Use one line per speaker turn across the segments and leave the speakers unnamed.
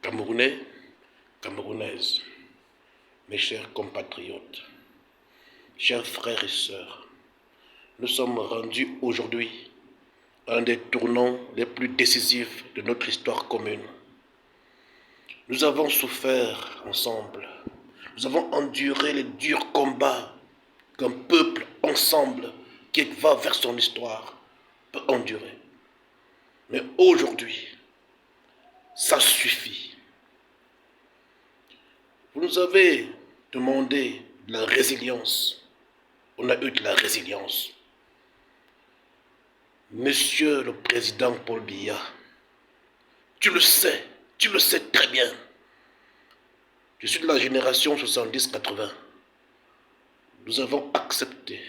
Camerounais, Camerounaises, mes chers compatriotes, chers frères et sœurs, nous sommes rendus aujourd'hui à un des tournants les plus décisifs de notre histoire commune. Nous avons souffert ensemble, nous avons enduré les durs combats qu'un peuple ensemble qui va vers son histoire peut endurer. Mais aujourd'hui, ça suffit. Vous nous avez demandé de la résilience. On a eu de la résilience. Monsieur le Président Paul Biya, tu le sais très bien. Je suis de la génération 70-80. Nous avons accepté,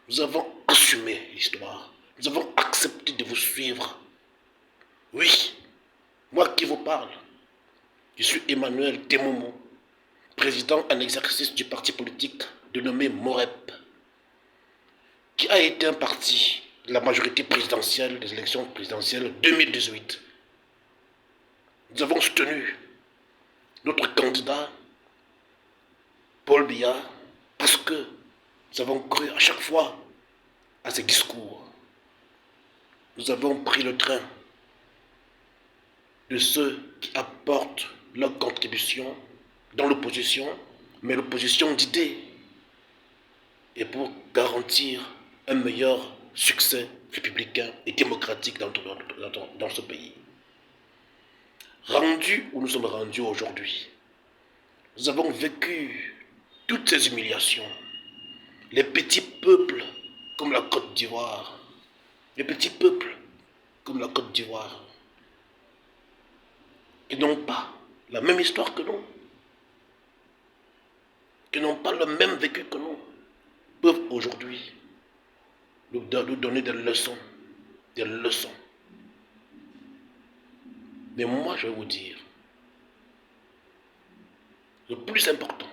nous avons assumé l'histoire. Nous avons accepté de vous suivre. Oui, moi qui vous parle, je suis Emmanuel Temomo, président en exercice du parti politique dénommé MOREP, qui a été un parti de la majorité présidentielle des élections présidentielles 2018. Nous avons soutenu notre candidat, Paul Biya, parce que nous avons cru à chaque fois à ses discours. Nous avons pris le train de ceux qui apportent leur contribution dans l'opposition, mais l'opposition d'idées, et pour garantir un meilleur succès républicain et démocratique dans ce pays. Rendus où nous sommes rendus aujourd'hui, nous avons vécu toutes ces humiliations. Les petits peuples comme la Côte d'Ivoire, les petits peuples comme la Côte d'Ivoire, qui n'ont pas la même histoire que nous, qui n'ont pas le même vécu que nous, peuvent aujourd'hui nous donner des leçons, des leçons. Mais moi, je vais vous dire, le plus important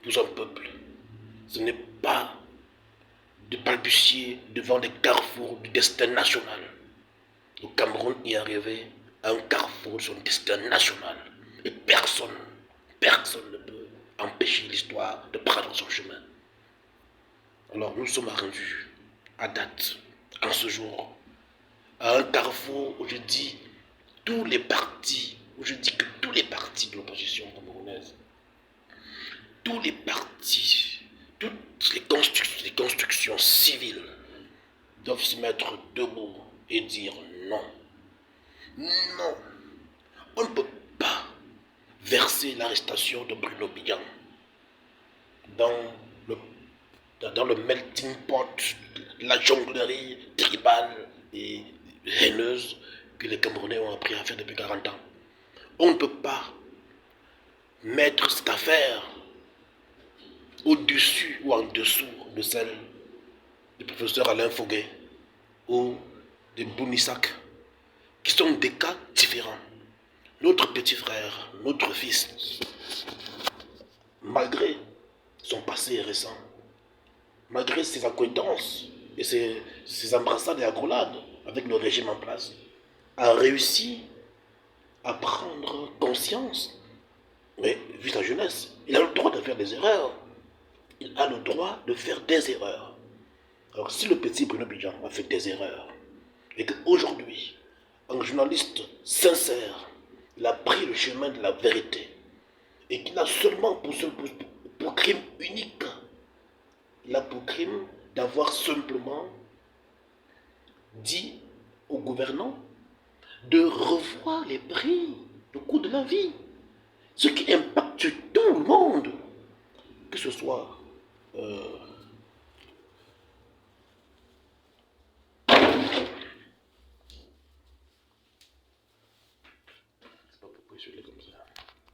pour un peuple, ce n'est pas de balbutier devant les carrefours du destin national. Le Cameroun y est arrivé à un carrefour de son destin national. Et personne ne peut empêcher l'histoire de prendre son chemin. Alors nous sommes rendus à date, en ce jour, à un carrefour où je dis que tous les partis de l'opposition camerounaise, tous les partis, toutes les constructions civiles doivent se mettre debout et dire non. Non, on ne peut pas verser l'arrestation de Bruno Biya dans le melting pot, la jonglerie tribale et haineuse que les Camerounais ont appris à faire depuis 40 ans. On ne peut pas mettre cette affaire au-dessus ou en dessous de celle du professeur Alain Foguet ou de Bounissac, qui sont des cas différents. Notre petit frère, notre fils, malgré son passé récent, malgré ses acquaintances et ses embrassades et accolades avec le régime en place, a réussi à prendre conscience. Mais vu sa jeunesse, il a le droit de faire des erreurs. Il a le droit de faire des erreurs. Alors si le petit Bruno Biya a fait des erreurs, et qu'aujourd'hui, un journaliste sincère, il a pris le chemin de la vérité, et qu'il a seulement pour crime unique, il a pour crime d'avoir simplement dit aux gouvernants de revoir les prix, le coût de la vie, ce qui impacte tout le monde, que ce soit